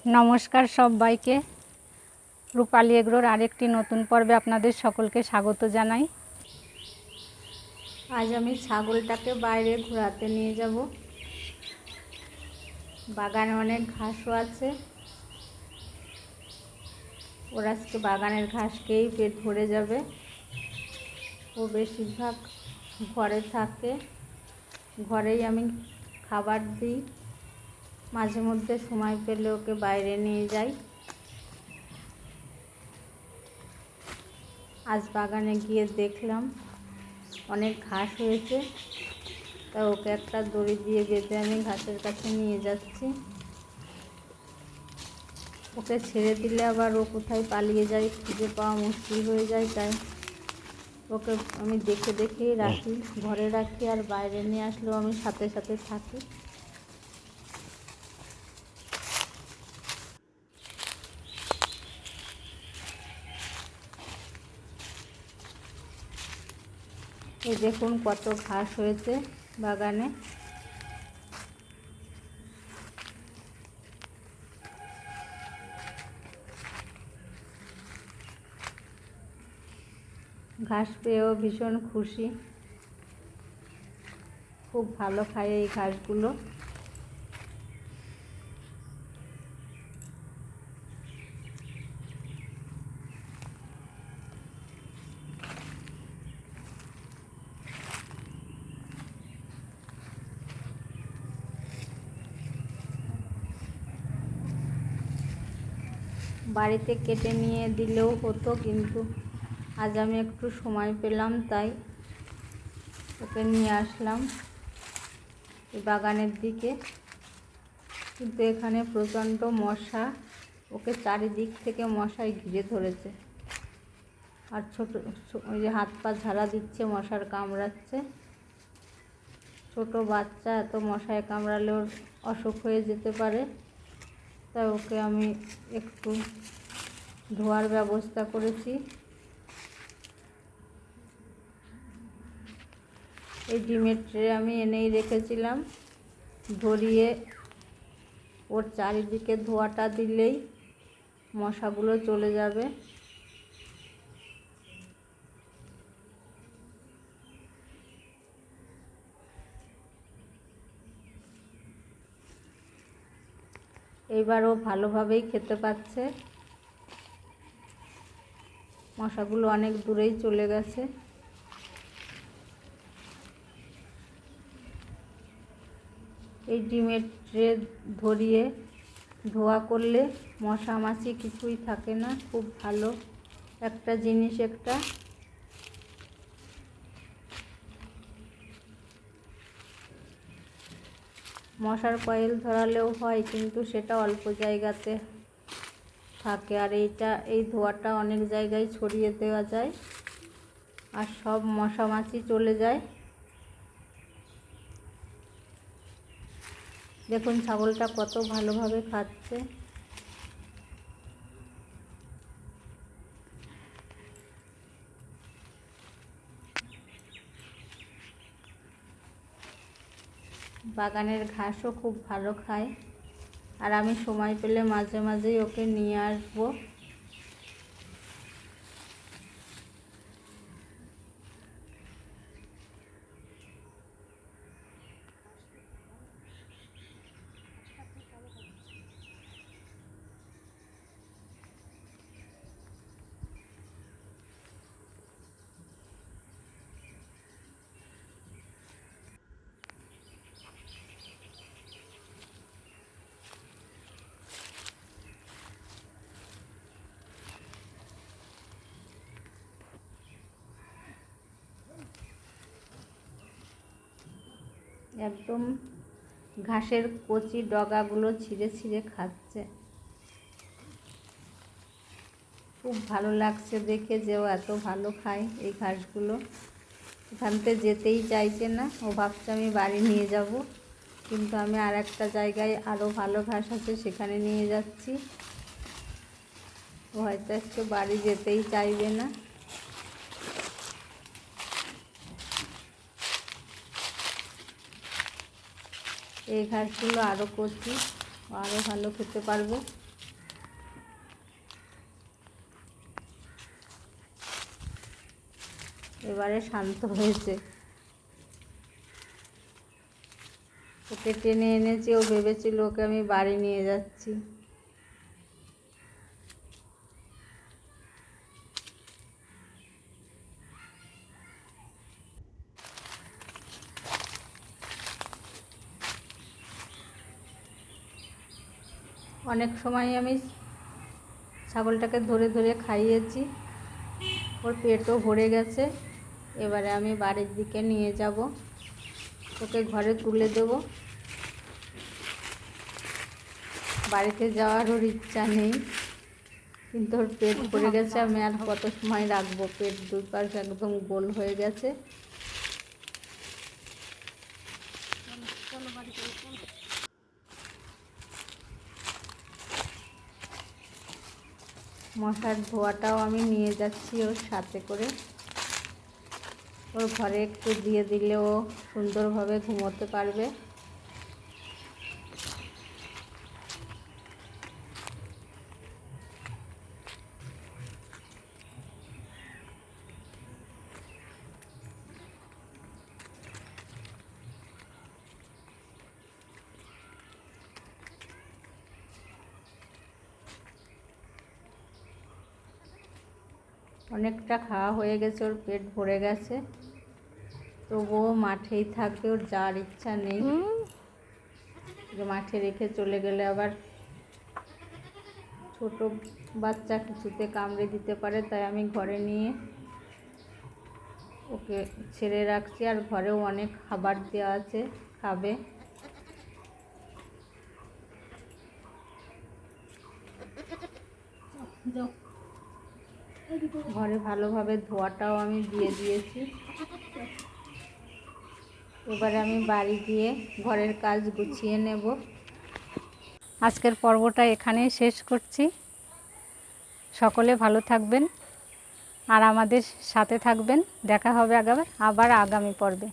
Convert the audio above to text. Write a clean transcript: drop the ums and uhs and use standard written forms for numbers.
নমস্কার সবাইকে, রূপালী এগ্রোর আরেকটি নতুন পর্বে আপনাদের সকলকে স্বাগত জানাই। আজ আমি ছাগলটাকে বাইরে ঘোরাতে নিয়ে যাব। বাগানে অনেক ঘাসও আছে, ওর আজকে বাগানের ঘাস খেয়েই পেট ভরে যাবে। ও বেশিরভাগ ঘরে থাকে, ঘরেই আমি খাবার দিই, মাঝে মধ্যে সময় পেলে ওকে বাইরে নিয়ে যাই। আজ বাগানে গিয়ে দেখলাম অনেক ঘাস হয়েছে, তা ওকে একটা দড়ি দিয়ে বেঁধে আমি ঘাসের কাছে নিয়ে যাচ্ছি। ওকে ছেড়ে দিলে আবার ও কোথায় পালিয়ে যায়, খুঁজে পাওয়া মুশকিল হয়ে যায়, তাই ওকে আমি দেখে দেখেই রাখি, ঘরে রাখি, আর বাইরে নিয়ে আসলেও আমি সাথে সাথে থাকি। এই দেখুন কত ঘাস হয়েছে বাগানে। ঘাস পেয়েও ভীষণ খুশি, খুব ভালো খায় এই ঘাসগুলো। বাড়িতে কেটে নিয়ে দিলেও হতো, কিন্তু আজ আমি একটু সময় পেলাম, তাই ওকে নিয়ে আসলাম এই বাগানের দিকে। কিন্তু এখানে প্রচণ্ড মশা, ওকে চারিদিক থেকে মশায় ঘিরে ধরেছে, আর ওই যে হাত পা ঝাড়া দিচ্ছে, মশার কামড়াচ্ছে। ছোট বাচ্চা, এত মশায় কামড়ালে ওর অসুখ হয়ে যেতে পারে, তাই ওকে আমি একটু ধোয়ার ব্যবস্থা করেছি। এই ডিমের ট্রে আমি এনেই রেখেছিলাম, ধরিয়ে ওর চারিদিকে ধোয়াটা দিলেই মশাগুলো চলে যাবে। এইবার ও ভালোভাবেই খেতে পাচ্ছে, মশাগুলো অনেক দূরেই চলে গেছে। এই ডিমের ট্রে ধরিয়ে ধোয়া করলে মশা মাছি কিছুই থাকে না, খুব ভালো একটা জিনিস একটা। মশার কয়েল ধরালেও হয়, কিন্তু সেটা অল্প জায়গাতে থাকে, আর এই ধোঁয়াটা অনেক জায়গায় ছড়িয়ে দেওয়া যায়, আর সব মশা মাছি চলে যায়। দেখুন ছাগলটা কত ভালোভাবে খাচ্ছে। বাগানের ঘাসও খুব ভালো খায়, আর আমি সময় পেলে মাঝে মাঝেই ওকে নিয়ে আসবো। একদম ঘাসের কচি ডগাগুলো ছিঁড়ে ছিঁড়ে খাচ্ছে, খুব ভালো লাগছে দেখে যে ও এত ভালো খায় এই ঘাসগুলো। এখান থেকে যেতেই চাইছে না, ও ভাবছে আমি বাড়ি নিয়ে যাব, কিন্তু আমি আর একটা জায়গায় আরও ভালো ঘাস আছে সেখানে নিয়ে যাচ্ছি। ও হয়তো আজকে বাড়ি যেতেই চাইবে না। এই ঘাসগুলো আরও কচি, আরও ভালো খেতে পারবে। এবারে শান্ত হয়েছে। ওকে টেনে এনেছি, ও ভেবেছিল ওকে আমি বাড়ি নিয়ে যাচ্ছি। অনেক সময় আমি ছাগলটাকে ধরে ধরে খাইয়েছি, ওর পেটও ভরে গেছে। এবারে আমি বাড়ির দিকে নিয়ে যাব, ওকে ঘরে তুলে দেব। বাড়িতে যাওয়ার ওর ইচ্ছা নেই, কিন্তু ওর পেট ভরে গেছে। আমি আর কত সময় রাখবো? পেট দুই পাশ একদম গোল হয়ে গেছে। মশার ধোয়াটাও আমি নিয়ে যাচ্ছি ওর সাথে করে। ওর ঘরে একটু দিয়ে দিলে ও সুন্দরভাবে ঘুমোতে পারবে। অনেকটা খাওয়া হয়ে গেছে, ওর পেট ভরে গেছে, তবুও মাঠেই থাকবে। ওর যাওয়ার ইচ্ছা নেই, যে মাঠে রেখে চলে গেলে আবার ছোট বাচ্চা কিছুতে কামড়ে দিতে পারে। তাই আমি ঘরে নিয়ে ওকে ছেড়ে রাখছি। আর ঘরেও অনেক খাবার দেওয়া আছে, খাবে। ঘরে ভালোভাবে ধোয়াটাও আমি দিয়ে দিয়েছি। এবারে আমি বাড়ি গিয়ে ঘরের কাজ গুছিয়ে নেব। আজকের পর্বটা এখানেই শেষ করছি। সকলে ভালো থাকবেন আর আমাদের সাথে থাকবেন। দেখা হবে আবার আগামী পর্বে।